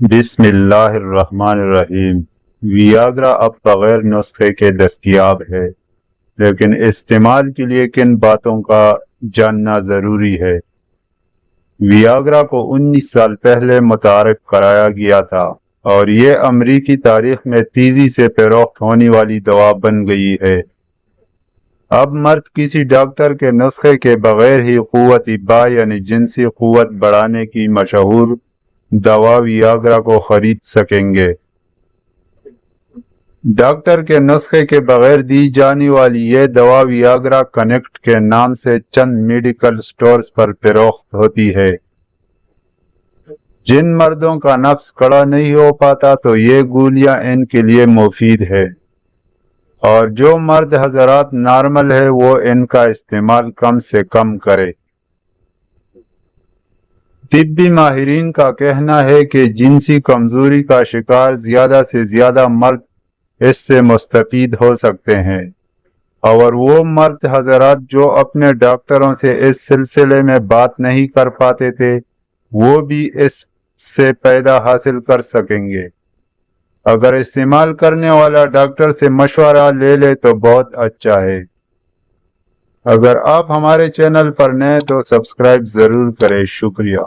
بسم اللہ الرحمن الرحیم۔ ویاگرا اب بغیر نسخے کے دستیاب ہے، لیکن استعمال کے لیے کن باتوں کا جاننا ضروری ہے۔ ویاگرا کو 19 سال پہلے متعارف کرایا گیا تھا اور یہ امریکی تاریخ میں تیزی سے فروخت ہونے والی دوا بن گئی ہے۔ اب مرد کسی ڈاکٹر کے نسخے کے بغیر ہی قوت با یعنی جنسی قوت بڑھانے کی مشہور دوا ویاگرا کو خرید سکیں گے۔ ڈاکٹر کے نسخے کے بغیر دی جانے والی یہ دوا ویاگرا کنیکٹ کے نام سے چند میڈیکل سٹورز پر فروخت ہوتی ہے۔ جن مردوں کا نفس کڑا نہیں ہو پاتا تو یہ گولیاں ان کے لیے مفید ہے، اور جو مرد حضرات نارمل ہے وہ ان کا استعمال کم سے کم کرے۔ طبی ماہرین کا کہنا ہے کہ جنسی کمزوری کا شکار زیادہ سے زیادہ مرد اس سے مستفید ہو سکتے ہیں، اور وہ مرد حضرات جو اپنے ڈاکٹروں سے اس سلسلے میں بات نہیں کر پاتے تھے وہ بھی اس سے فائدہ حاصل کر سکیں گے۔ اگر استعمال کرنے والا ڈاکٹر سے مشورہ لے لے تو بہت اچھا ہے۔ اگر آپ ہمارے چینل پر نئے تو سبسکرائب ضرور کریں۔ شکریہ۔